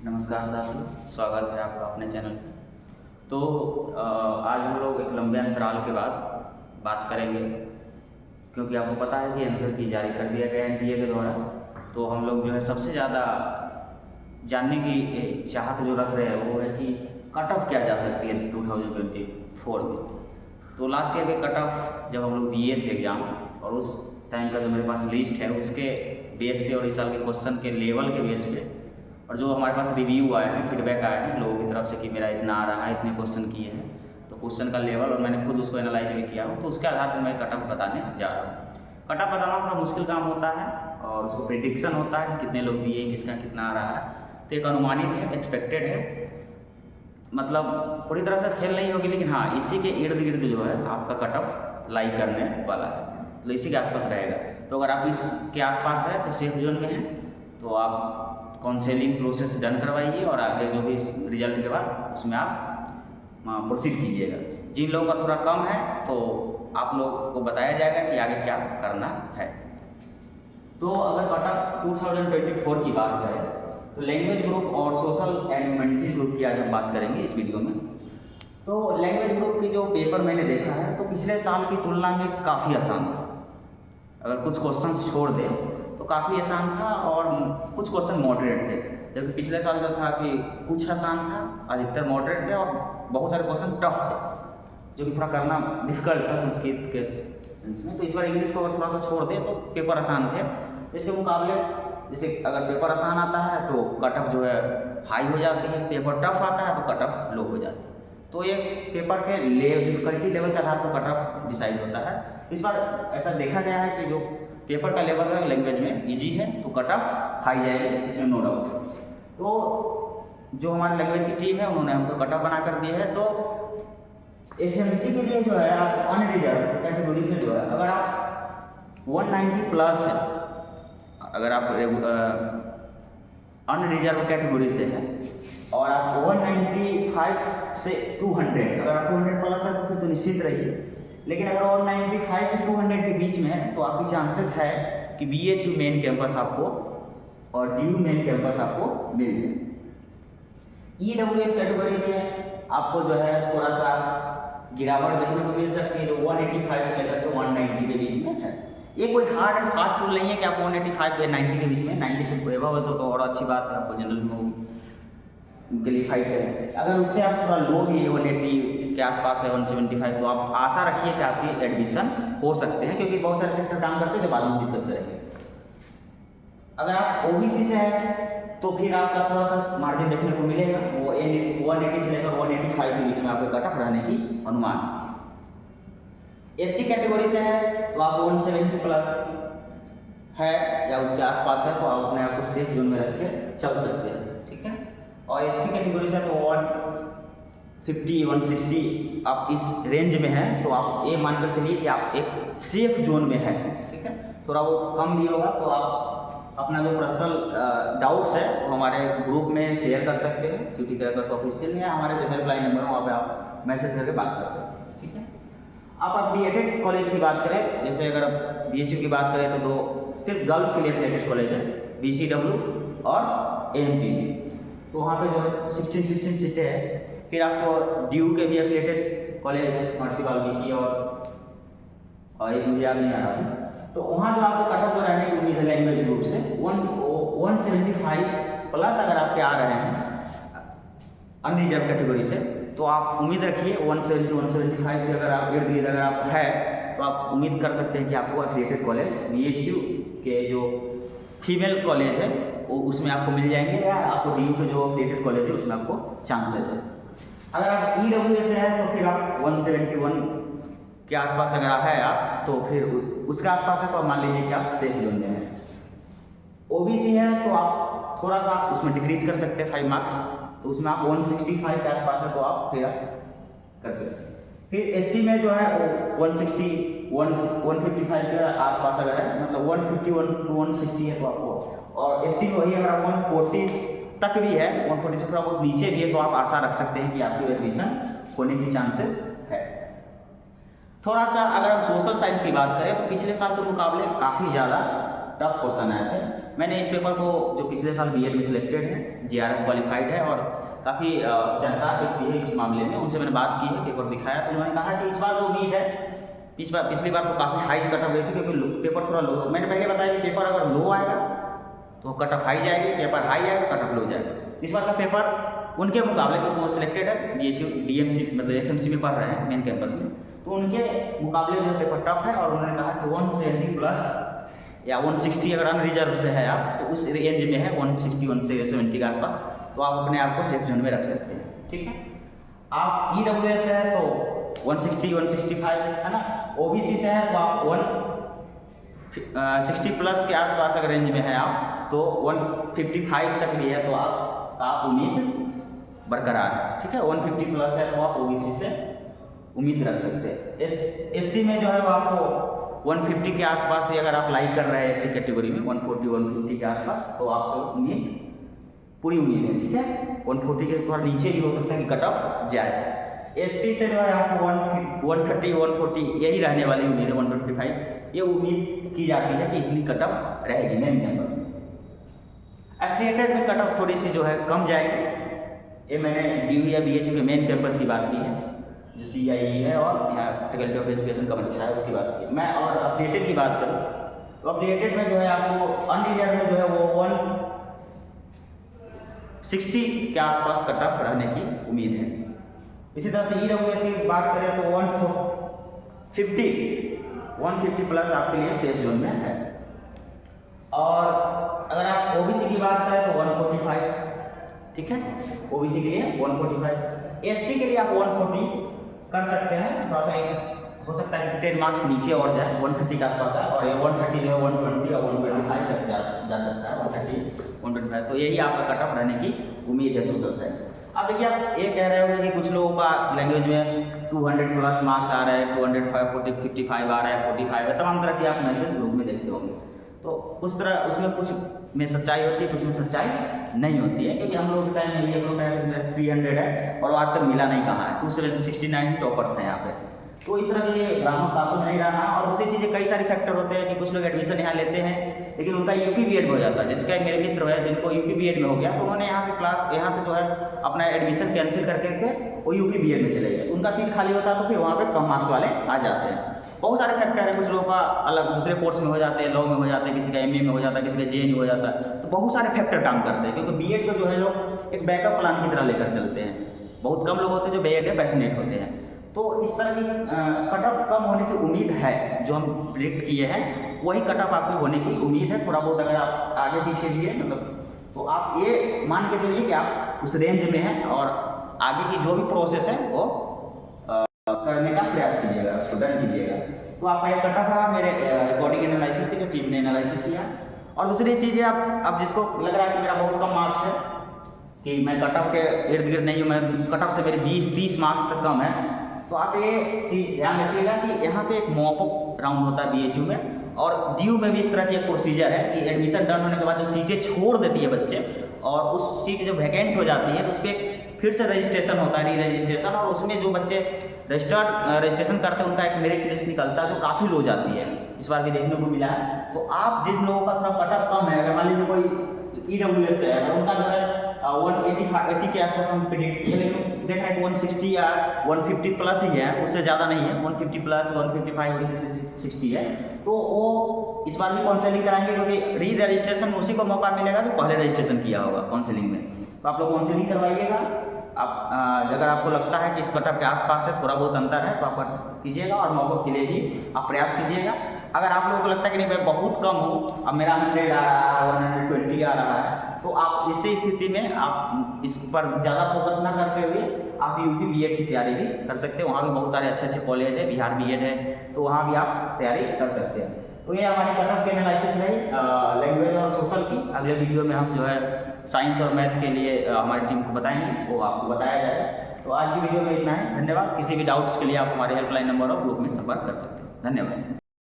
नमस्कार साथियों, स्वागत है आपका अपने चैनल पे। तो आज हम लोग एक लंबे अंतराल के बाद बात करेंगे, क्योंकि आपको पता है कि आंसर की जारी कर दिया गया एनटीए के द्वारा। तो हम लोग जो है सबसे ज़्यादा जानने की चाहत जो रख रहे हैं वो है कि कट ऑफ क्या जा सकती है 2024 में। तो लास्ट ईयर के कट ऑफ जब हम लोग दिए थे एग्ज़ाम, और उस टाइम का जो मेरे पास लिस्ट है उसके बेस पे और इस साल के क्वेश्चन के लेवल के बेस पे, और जो हमारे पास रिव्यू आए हैं, फीडबैक आए हैं लोगों की तरफ से कि मेरा इतना आ रहा है, इतने क्वेश्चन किए हैं, तो क्वेश्चन का लेवल और मैंने खुद उसको एनालाइज भी किया हूँ, तो उसके आधार पर मैं कट ऑफ बताने जा रहा हूँ। कट ऑफ बताना थोड़ा मुश्किल काम होता है और उसको प्रिडिक्शन होता है कि कितने लोग दिए, किसका कितना आ रहा है। तो एक अनुमानित है, एक्सपेक्टेड है, मतलब पूरी तरह से फेल नहीं होगी, लेकिन हाँ इसी के इर्द गिर्द जो है आपका कट ऑफ लाई करने वाला है, तो इसी के आसपास रहेगा। तो अगर आप इसके आसपास है तो सेफ जोन में है, तो आप काउंसलिंग प्रोसेस डन करवाइए और आगे जो भी रिजल्ट के बाद उसमें आप प्रोसीड कीजिएगा। जिन लोगों का थोड़ा कम है तो आप लोग को बताया जाएगा कि आगे क्या करना है। तो अगर कट ऑफ 2024 की बात करें तो लैंग्वेज ग्रुप और सोशल एंड ह्यूमैनिटीज ग्रुप की आज हम बात करेंगे इस वीडियो में। तो लैंग्वेज ग्रुप की जो पेपर मैंने देखा है तो पिछले साल की तुलना में काफ़ी आसान था। अगर कुछ क्वेश्चन छोड़ दें तो काफ़ी आसान था और कुछ क्वेश्चन मॉडरेट थे, जबकि पिछले साल जो था कि कुछ आसान था, अधिकतर मॉडरेट थे और बहुत सारे क्वेश्चन टफ थे, जो कि थोड़ा करना डिफिकल्ट था संस्कृत के सेंस में। तो इस बार इंग्लिश को अगर थोड़ा सा छोड़ दें तो पेपर आसान थे। इसके मुकाबले जैसे अगर पेपर आसान आता है तो कट ऑफ जो है हाई हो जाती है, पेपर टफ आता है तो कट ऑफ लो हो जाती है। तो ये पेपर के डिफिकल्टी लेवल के आधार पर कट ऑफ डिसाइड होता है। इस बार ऐसा देखा गया है कि जो पेपर का लेवल है लैंग्वेज में इजी है तो कट ऑफ हाई जाएगी, इसमें नो डाउट। तो जो हमारी लैंग्वेज की टीम है उन्होंने हमको कट ऑफ बना कर दिया है। तो एफएमसी के लिए जो है आप अनरिजर्व कैटेगरी से जो है अगर आप 190 प्लस है, अगर आप अनरिजर्व कैटेगरी से है और आप 195 से 200, अगर आप 200 प्लस है तो फिर तो निश्चित रहिए। लेकिन अगर 195 से 200 के बीच में है तो आपकी चांसेस है कि बीएचयू मेन कैंपस आपको और डीयू मेन कैंपस आपको मिल जाए। ईडब्ल्यूएस कैटेगरी में आपको जो है थोड़ा सा गिरावट देखने को मिल सकती है, जो 185 से लेकर के 190 के बीच में है। ये कोई हार्ड एंड फास्ट रूल नहीं है कि आपको 185 या 90 के बीच में, 90 से एबव है तो और अच्छी बात है, आपको जनरल में होगी उनके लिए फाइट करें। अगर उससे आप थोड़ा लो भी 180 के आसपास है, 175, तो आप आशा रखिए कि आपकी एडमिशन हो सकते हैं, क्योंकि बहुत सारे फैक्टर काम करते हैं जो बाद में डिस्कस करेंगे। अगर आप ओबीसी से हैं तो फिर आपका थोड़ा सा मार्जिन देखने को मिलेगा, वो 180 से लेकर 185 के बीच में आपको कट ऑफ रहने की अनुमान। एससी कैटेगरी से है तो आप 170 प्लस है या उसके आसपास है तो आप अपने आप को सेफ जोन में रख के चल सकते हैं, ठीक है। और एसटी कैटेगरी से तो 150 160 आप इस रेंज में हैं तो आप ये मानकर चलिए कि आप एक सेफ जोन में हैं, ठीक है। थोड़ा वो कम भी होगा तो आप अपना जो पर्सनल डाउट्स है वो हमारे ग्रुप में शेयर कर सकते हैं, सिटी क्रैकर्स ऑफिशियल या हमारे जो हेल्पलाइन नंबर है वहाँ पे आप मैसेज करके बात कर सकते हैं, ठीक है। आप अफिलिएटेड कॉलेज की बात करें, जैसे अगर बीएचयू की बात करें तो दो सिर्फ गर्ल्स के लिए अफिलिएटेड कॉलेज है, बीसीडब्ल्यू और एएमपीजी। तो वहाँ पे जो है 16 सीटें हैं। फिर आपको डीयू के भी एफिलिएटेड कॉलेज है, महर्षि वाल्मीकि और एक मुझे याद नहीं आ रहा है। तो वहाँ जो आपको कट ऑफ जो रहने की उम्मीद है लैंग्वेज ग्रुप से 175 प्लस अगर आपके आ रहे हैं अनरिजर्व कैटेगरी से, तो आप उम्मीद रखिए 170 175 के अगर आप इर्द गिर्द अगर आप है तो आप उम्मीद कर सकते हैं कि आपको एफिलिएटेड कॉलेज बीएचयू के जो फीमेल कॉलेज है वो उसमें आपको मिल जाएंगे, या आपको डीयू के जो एफिलिएटेड कॉलेज है उसमें आपको चांसेस है। अगर आप ईडब्ल्यूएस से है तो फिर आप 171 के आसपास अगर है आप तो फिर उसके आसपास है तो आप मान लीजिए कि आप सेफ जोन में हैं। ओबीसी है तो आप थोड़ा सा उसमें डिक्रीज कर सकते हैं 5 मार्क्स, तो उसमें आप 165 के आसपास है तो आप फिर कर सकते हैं। फिर एससी में जो है 160 155 के आसपास अगर है, मतलब 151 to 160 है तो आपको, और एसटी में वही अगर आप 140 तक भी है, 140 से थोड़ा बहुत नीचे भी है तो आप आशा रख सकते हैं कि आपकी एडमिशन होने की चांसेस है। थोड़ा सा अगर हम सोशल साइंस की बात करें तो पिछले साल के मुकाबले काफ़ी ज़्यादा टफ क्वेश्चन आए थे। मैंने इस पेपर को जो पिछले साल बीएड में सिलेक्टेड है, JRF क्वालिफाइड है और काफ़ी जानकार व्यक्ति है इस मामले में, उनसे मैंने बात की है, पेपर दिखाया तो उन्होंने कहा कि इस बार जो उम्मीद है, पिछली बार तो काफ़ी हाई कट ऑफ गई थी क्योंकि पेपर थोड़ा लो, मैंने पहले बताया कि पेपर अगर लो आएगा तो कट ऑफ हाई जाएगी, पेपर हाई आएगा कट ऑफ लो जाएगा। इस बार का पेपर उनके मुकाबले, क्योंकि वो सिलेक्टेड है DMC मतलब FMC में पढ़ रहे हैं मेन कैंपस में, तो उनके मुकाबले जो पेपर टफ है और उन्होंने कहा कि 170 प्लस या 160 अगर अनरिजर्व से है आप तो उस रेंज में है 160 170 के आसपास, तो आप अपने आप को सेफ जोन में रख सकते हैं। ठीक है, आप EWS से है तो 160 165 है ना, OBC से है तो आप 160 प्लस के आसपास अगर रेंज में है आप तो 155 तक भी है तो आपका उम्मीद बरकरार है। ठीक है, 150 प्लस है तो आप OBC से उम्मीद रख सकते हैं। SC में जो है वो आपको 150 के आसपास से अगर आप लाइक कर रहे हैं SC कैटेगरी में 140 150 के आसपास तो आपको उम्मीद पूरी उम्मीद है। ठीक है, 140 के थोड़ा नीचे भी हो सकता है कि कट ऑफ जाए। ST से जो है आपको 130 140 यही रहने वाली उम्मीद है, 125 ये उम्मीद की जाती है कि इतनी कट ऑफ रहेगी मेन कैंपस में। एफिलिएटेड में कट ऑफ थोड़ी सी जो है कम जाएगी, ये मैंने DU या BHU के मेन कैंपस की बात की है, जो CIE है और यहाँ फैकल्टी ऑफ एजुकेशन का अच्छा है उसकी बात की। मैं और एफिलिएटेड की बात करूँ तो एफिलिएटेड में जो है आपको अनरिजर्व में जो है वो 160 के आसपास कट ऑफ रहने की उम्मीद है। इसी तरह से EWS की बात करें तो 150 प्लस आपके लिए सेफ जोन में है। और अगर आप OBC की बात करें तो 145, ठीक है, OBC के लिए 145, SC के लिए आप 140 कर सकते हैं, थोड़ा सा हो सकता है 10 मार्क्स नीचे और जाए, 150 के आसपास है और ये 130 जो है 120 और 125 तक जा सकता है, 130 125, तो यही आपका कट ऑफ रहने की उम्मीद है सोशल साइंस। अब देखिए आप ये कह रहे होंगे कि कुछ लोगों का लैंग्वेज में 200 प्लस मार्क्स आ रहा है, 205 55 आ रहा है, 45 है, तमाम तरह के आप मैसेज ग्रुप में देखते होंगे। तो उस तरह उसमें कुछ में सच्चाई होती है, कुछ में सच्चाई नहीं होती है, क्योंकि हम लोग टाइम में ये लोग मेरा 300 है और आज तक मिला नहीं कहाँ है, 269 टॉपर्स हैं यहाँ पे। तो इस तरह के ग्रामर काबू नहीं रहा। और दूसरी चीज़ें कई सारे फैक्टर होते हैं कि कुछ लोग एडमिशन यहाँ लेते हैं लेकिन उनका UP BEd में हो जाता है, जिसका मेरे मित्र है जिनको UP BEd में हो गया तो उन्होंने यहाँ से जो है अपना एडमिशन कैंसिल करके वो UP BEd में चले गए, उनका सीट खाली होता है तो फिर वहाँ पे कम मार्क्स वाले आ जाते हैं। बहुत सारे फैक्टर है, कुछ लोगों का अलग दूसरे कोर्स में हो जाते हैं, लॉ में हो जाते हैं, किसी का MA में हो जाता है, किसी का JNU हो जाता है, तो बहुत सारे फैक्टर काम करते हैं, क्योंकि BEd को जो है लोग एक बैकअप प्लान की तरह लेकर चलते हैं। बहुत कम लोग होते हैं जो BEd में पैशनेट होते हैं। तो इस तरह की कट ऑफ कम होने की उम्मीद है, जो हम प्रिडिक्ट किए हैं वही कट ऑफ आपकी होने की उम्मीद है। थोड़ा बहुत अगर आप आगे पीछे लिए मतलब तो आप ये मान के चलिए कि आप उस रेंज में हैं और आगे की जो भी प्रोसेस है वो करने का प्रयास कीजिएगा, उसको डन कीजिएगा। तो आपका ये कट ऑफ रहा मेरे अकॉर्डिंग एनालिसिस की, जो टीम ने एनालिसिस किया। और दूसरी चीज़ है, आप जिसको लग रहा है कि मेरा बहुत कम मार्क्स है, कि मैं कट ऑफ के इर्द गिर्द नहीं हूँ, मैं कट ऑफ से मेरे 20-30 मार्क्स तक कम है, तो आप ये चीज़ ध्यान रखिएगा कि यहाँ पे एक मॉपअप राउंड होता है BHU में, और DU में भी इस तरह की एक प्रोसीजर है कि एडमिशन डन होने के बाद जो सीटें छोड़ देती है बच्चे और उस सीट जो वैकेंट हो जाती है तो उस पर फिर से रजिस्ट्रेशन होता है, री रजिस्ट्रेशन, और उसमें जो बच्चे रजिस्ट्रेशन करते हैं उनका एक मेरिट लिस्ट निकलता है जो काफ़ी लो जाती है, इस बार भी देखने को मिला है। तो आप जिन लोगों का थोड़ा कट ऑफ कम है, अगर मान लीजिए कोई EWS है, अगर उनका जो है 180 के आसपास हम प्रिडिक्ट किए, लेकिन देख रहे हैं कि 160 या 150 प्लस ही है, उससे ज़्यादा नहीं है, 150 प्लस 155 160 है, तो वो इस बार भी काउंसलिंग कराएंगे, क्योंकि री रजिस्ट्रेशन में उसी को मौका मिलेगा जो पहले रजिस्ट्रेशन किया होगा काउंसलिंग में। तो आप लोग काउंसलिंग करवाइएगा। आप अगर आपको लगता है कि इस कट ऑफ के आसपास है, थोड़ा बहुत अंतर है, तो आप कीजिएगा और मौक़ों के लिए भी आप प्रयास कीजिएगा। अगर आप लोगों को लगता है कि नहीं मैं बहुत कम हूँ, अब मेरा 100 आ रहा है, 120 आ रहा है, तो आप इस स्थिति में आप इस पर ज़्यादा फोकस ना करते हुए आप UP BEd की तैयारी भी कर सकते हैं। वहाँ भी बहुत सारे अच्छे कॉलेज है, बिहार BEd है, तो वहाँ भी आप तैयारी कर सकते हैं। तो ये हमारी कट ऑफ की एनालिसिस रही लैंग्वेज और सोशल की। अगले वीडियो में हम जो है साइंस और मैथ के लिए हमारी टीम को बताएंगे, वो आपको बताया जाएगा। तो आज की वीडियो में इतना है, धन्यवाद। किसी भी डाउट्स के लिए आप हमारे हेल्पलाइन नंबर और ग्रुप में संपर्क कर सकते हैं। धन्यवाद।